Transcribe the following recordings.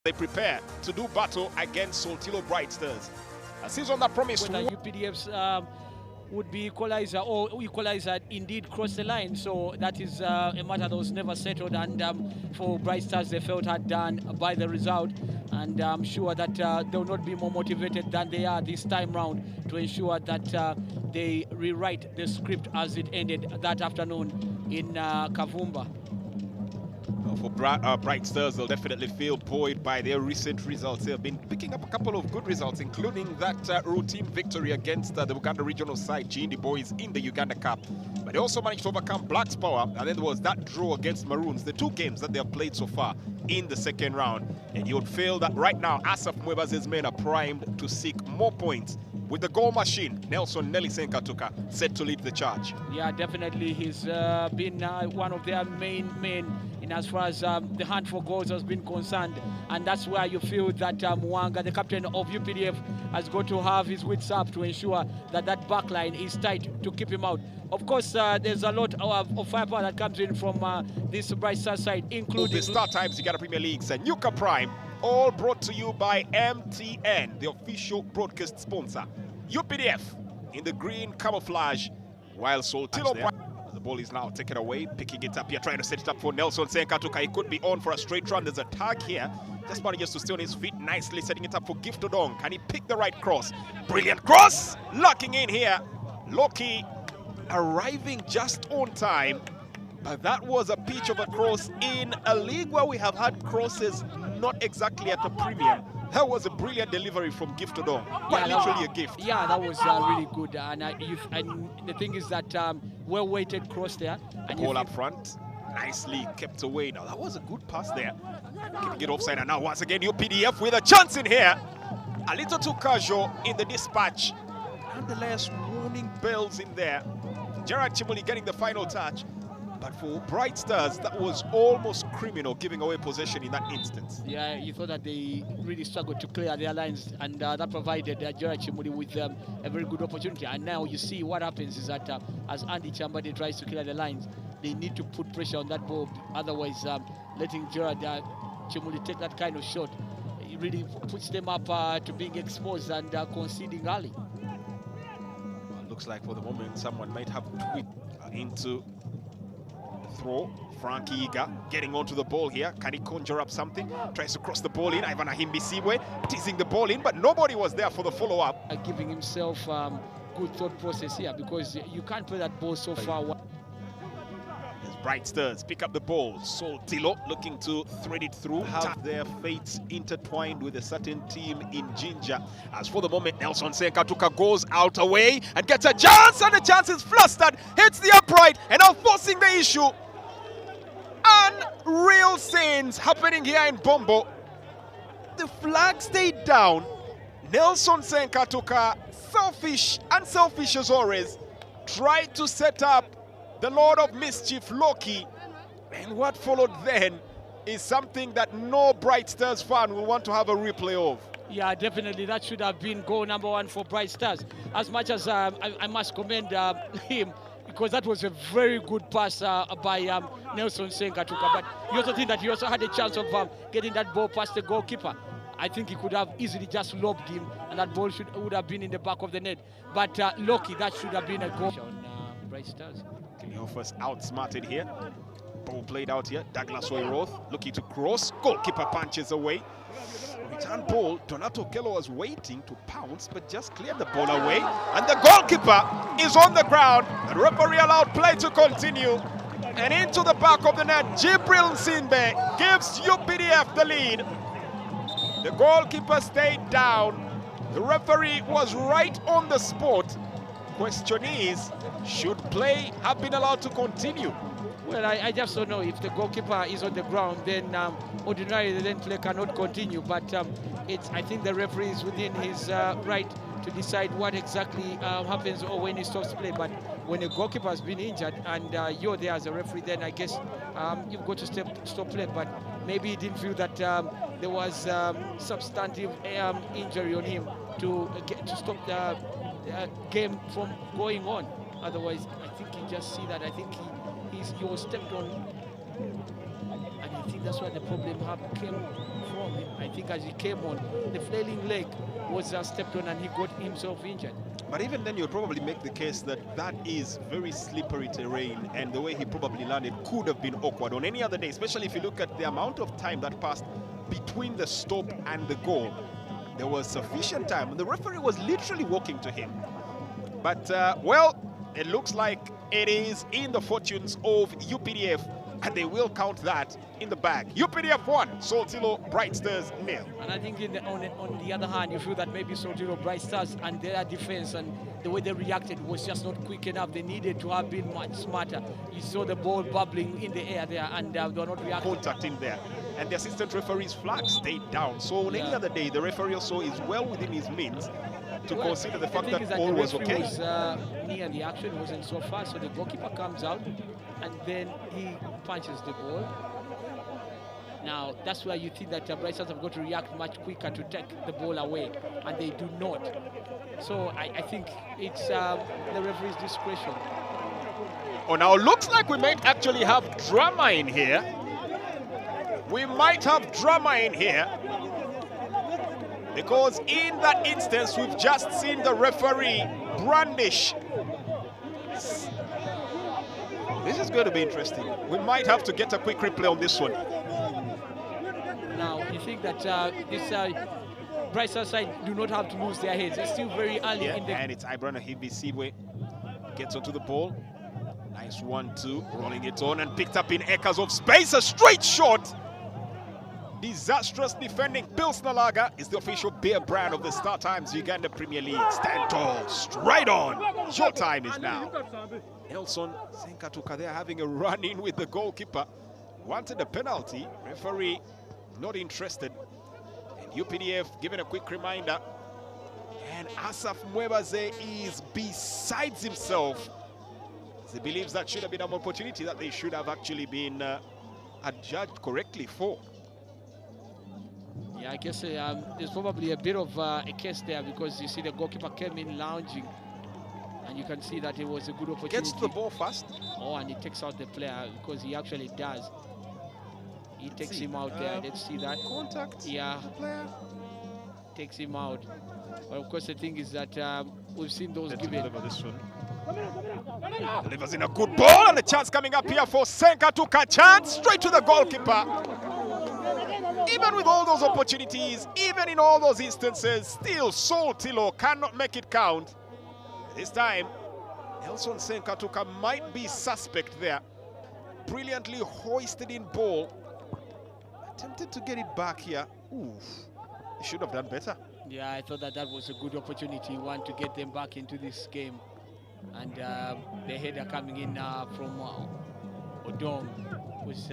They prepare to do battle against Soltilo Bright Stars. A season that promised whether UPDF's would be equalizer or equalizer indeed crossed the line. So that is a matter that was never settled, and for Bright Stars they felt had done by the result, and I'm sure that they will not be more motivated than they are this time round to ensure that they rewrite the script as it ended that afternoon in Kavumba. For Bright Stars, they'll definitely feel buoyed by their recent results. They've been picking up a couple of good results, including that routine victory against the Uganda regional side, Gindi Boys, in the Uganda Cup. But they also managed to overcome Black's Power, and then there was that draw against Maroons, the two games that they have played so far in the second round. And you would feel that right now, Asaf Mwebaze's men are primed to seek more points, with the goal machine, Nelson Nelisenkatuka, set to lead the charge. Yeah, definitely. He's been one of their main men in as far as the hunt for goals has been concerned. And that's where you feel that Mwanga, the captain of UPDF, has got to have his wits up to ensure that that back line is tight to keep him out. Of course, there's a lot of firepower that comes in from this Bright Star side, including... The Star Times Uganda Premier League, Sanyuka Prime, all brought to you by MTN, the official broadcast sponsor. UPDF in the green camouflage, while Soltilo Bright... The ball is now taken away, picking it up here, trying to set it up for Nelson Senkatuka. He could be on for a straight run. There's a tag here. Just manages to stay on his feet nicely, setting it up for Gift Odong. Can he pick the right cross? Brilliant cross! Locking in here. Loki arriving just on time. But that was a pitch of a cross in a league where we have had crosses not exactly at a premium. That was a brilliant delivery from Gift Odong. Quite literally a gift. Yeah, that was really good. And the thing is that well-weighted cross there. And Ball up front, nicely kept away. Now that was a good pass there. Keeping it offside, and now once again UPDF with a chance in here. A little too casual in the dispatch. Nonetheless, warning bells in there. Gerard Chimuli getting the final touch. But for Bright Stars, that was almost criminal, giving away possession in that instance. Yeah, you thought that they really struggled to clear their lines, and that provided Gerard Chimuli with a very good opportunity. And now you see what happens is that as Andy Chambade tries to clear the lines, they need to put pressure on that ball. Otherwise, letting Gerard Chimuli take that kind of shot, it really puts them up to being exposed and conceding early. Well, looks like for the moment someone might have tweaked into throw. Frankie Iga getting onto the ball here. Can he conjure up something? Tries to cross the ball in. Ivan Ahimbisiwe teasing the ball in, but nobody was there for the follow-up. Giving himself good thought process here, because you can't play that ball so far. As Bright Stars pick up the ball, Soltilo looking to thread it through, have their fates intertwined with a certain team in Jinja. As for the moment, Nelson Senkatuka goes out away and gets a chance, and the chance is flustered, hits the upright, and now forcing the issue. Unreal scenes happening here in Bombo. The flag stayed down. Nelson Senkatuka, selfish as always, tried to set up the Lord of Mischief, Loki. And what followed then is something that no Bright Stars fan will want to have a replay of. Yeah, definitely. That should have been goal number one for Bright Stars. As much as I must commend him, because that was a very good pass by Nelson Senkatuka. But you also think that he also had a chance of getting that ball past the goalkeeper. I think he could have easily just lobbed him, and that ball would have been in the back of the net. But Loki, that should have been a goal on Bright Stars. Kiliofas outsmarted here. Ball played out here. Douglas Oiroth looking to cross. Goalkeeper punches away. Return ball. Donato Kello was waiting to pounce, but just cleared the ball away. And the goalkeeper is on the ground. The referee allowed play to continue. And into the back of the net, Jibril Nsimbe gives UPDF the lead. The goalkeeper stayed down. The referee was right on the spot. Question is, should play have been allowed to continue? Well, I just don't know. If the goalkeeper is on the ground, then ordinarily the play cannot continue. But I think the referee is within his right to decide what exactly happens or when he stops play. But when a goalkeeper has been injured and you're there as a referee, then I guess you've got to stop play. But maybe he didn't feel that there was substantive injury on him to stop the game from going on. Otherwise, I think you just see that. I think he was stepped on, and I think that's where the problem came from. wrong. I think as he came on, the flailing leg was stepped on and he got himself injured. But even then, you'll probably make the case that that is very slippery terrain, and the way he probably landed could have been awkward on any other day, especially if you look at the amount of time that passed between the stop and the goal. There was sufficient time, and the referee was literally walking to him. But, well, it looks like it is in the fortunes of UPDF, and they will count that in the bag. UPDF 1, Soltilo Bright Stars 0. And I think on the other hand, you feel that maybe Soltilo Bright Stars and their defense and the way they reacted was just not quick enough. They needed to have been much smarter. You saw the ball bubbling in the air there, and they were not reacting. Contact in there. And the assistant referee's flag stayed down. So on any other day, the referee also is well within his means to consider the fact that all was okay. Was near the action, wasn't so fast, so the goalkeeper comes out and then he punches the ball. Now, that's where you think that Bright Stars have got to react much quicker to take the ball away, and they do not. So I think it's the referee's discretion. Oh, now looks like we might actually have drama in here. We might have drama in here, because in that instance, we've just seen the referee brandish. This is going to be interesting. We might have to get a quick replay on this one. Now, you think that this Bright Stars side do not have to lose their heads. It's still very early in the... And it's Ibrana Hibisibwe. Gets onto the ball. Nice 1-2. Rolling it on and picked up in acres of space. A straight shot. Disastrous defending. Pilsner Lager is the official beer brand of the Star Times Uganda Premier League. Stand tall, straight on. Your time is now. Nelson Senkatuka there having a run-in with the goalkeeper. Wanted a penalty. Referee not interested. And UPDF given a quick reminder. And Asaf Mwebaze is besides himself. He believes that should have been an opportunity that they should have actually been adjudged correctly for. Yeah, I guess there's probably a bit of a case there, because you see the goalkeeper came in lounging, and you can see that it was a good opportunity. Gets the ball fast. Oh, and he takes out the player, because he actually does. He takes him out there. Let's see that. Contact. Yeah. The player. Takes him out. But of course, the thing is that we've seen those given. Deliver this one. Delivers in a good ball, and a chance coming up here for Senkatuka. Chance straight to the goalkeeper. Even with all those opportunities, even in all those instances, still Soltilo cannot make it count. This time, Nelson Senkatuka might be suspect there. Brilliantly hoisted in ball. Attempted to get it back here. Oof. He should have done better. Yeah, I thought that was a good opportunity, one, to get them back into this game. And the header coming in from Odong was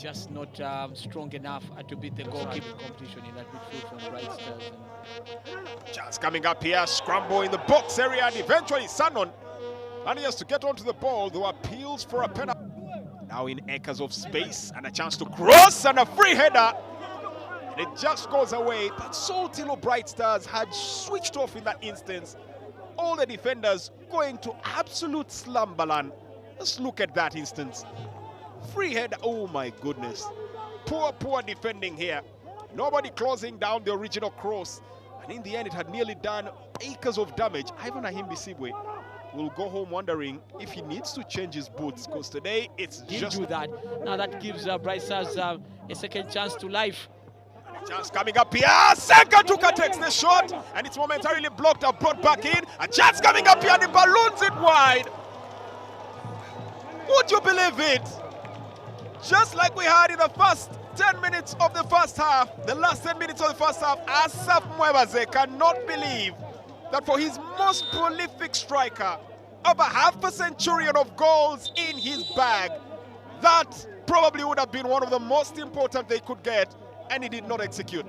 just not strong enough to beat the goalkeeper competition in that midfield from Bright Stars. Chance coming up here, scramble in the box area, and eventually Sanon managed to get onto the ball. There were appeals for a penalty. Now in acres of space, and a chance to cross, and a free header. And it just goes away, but Soltilo Bright Stars had switched off in that instance. All the defenders going to absolute slumberland. Let's look at that instance. Free header, oh my goodness. Poor defending here. Nobody closing down the original cross. And in the end, it had nearly done acres of damage. Ivan Ahimbisibwe will go home wondering if he needs to change his boots, because today it's just... do that. Now that gives Bright Stars a second chance to life. Chance coming up here. Senkatuka takes the shot, and it's momentarily blocked and brought back in. A chance coming up here, and he balloons it wide. Would you believe it? Just like we had in the first 10 minutes of the first half, the last 10 minutes of the first half, Asaf Mwebaze cannot believe that for his most prolific striker, over half a centurion of goals in his bag, that probably would have been one of the most important they could get, and he did not execute.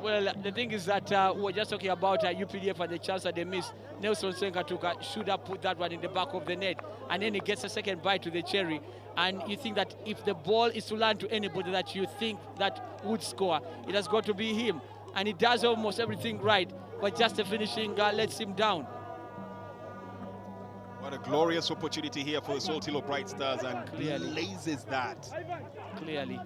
Well, the thing is that we're just talking about UPDF and the chance that they missed. Nelson Senkatuka should have put that one in the back of the net, and then he gets a second bite to the cherry. And you think that if the ball is to land to anybody that you think that would score, it has got to be him. And he does almost everything right, but just the finishing lets him down. What a glorious opportunity here for the Soltilo Bright Stars, and clearly blazes that. Clearly.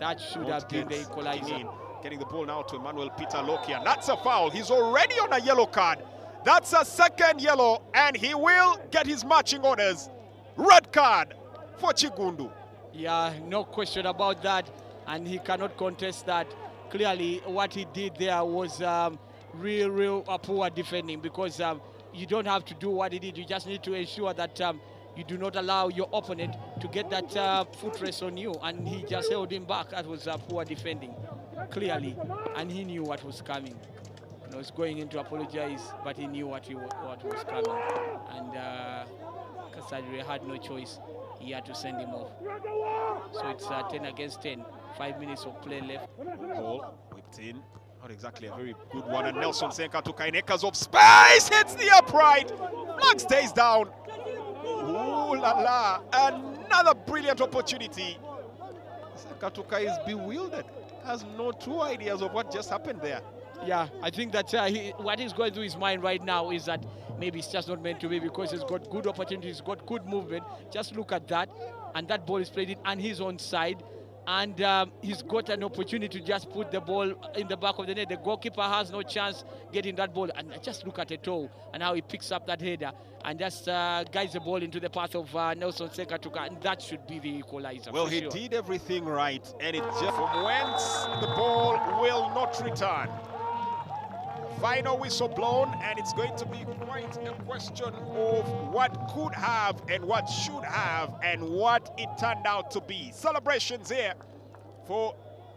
That should have been the equalizer. Getting the ball now to Emmanuel Peter Lokia. That's a foul. He's already on a yellow card. That's a second yellow, and he will get his marching orders. Red card for Chigundu. Yeah, no question about that, and he cannot contest that. Clearly, what he did there was real poor defending, because you don't have to do what he did. You just need to ensure that you do not allow your opponent to get that foot rest on you, and he just held him back. That was poor defending, clearly, and he knew what was coming. He was going in to apologize, but he knew what was coming, and Kasadre had no choice. He had to send him off. So it's 10 against 10. 5 minutes of play left. Ball whipped in. Not exactly a very good one. And Nelson Senka took 9 acres of space. Hits the upright. Flag stays down. Ooh la la. Another brilliant opportunity. Senkatuka is bewildered. Has no true ideas of what just happened there. Yeah, I think that what is going through his mind right now is that maybe it's just not meant to be, because he's got good opportunities, got good movement. Just look at that. And that ball is played in, and he's on side. And he's got an opportunity to just put the ball in the back of the net. The goalkeeper has no chance getting that ball. And just look at Eto'o and how he picks up that header and just guides the ball into the path of Nelson Senkatuka. And that should be the equalizer. Well, he did everything right. And it just from whence the ball will not return. Final whistle blown, and it's going to be quite a question of what could have and what should have and what it turned out to be. Celebrations here for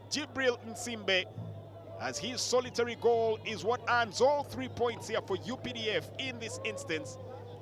Jibril Nsimbe, as his solitary goal is what earns all 3 points here for UPDF in this instance,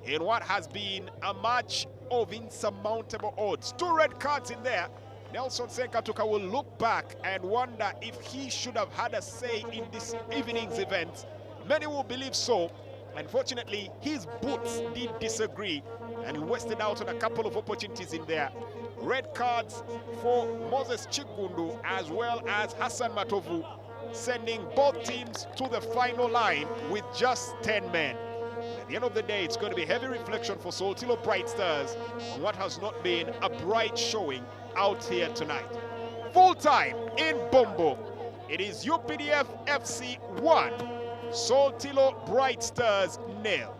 in what has been a match of insurmountable odds. 2 red cards in there. Nelson Senkatuka will look back and wonder if he should have had a say in this evening's event. Many will believe so. Unfortunately, his boots did disagree, and he wasted out on a couple of opportunities in there. Red cards for Moses Chigundu as well as Hassan Matovu, sending both teams to the final line with just 10 men. At the end of the day, it's going to be heavy reflection for Soltilo Bright Stars on what has not been a bright showing out here tonight. Full time in Bombo. It is UPDF FC 1, Soltilo Bright Stars 0.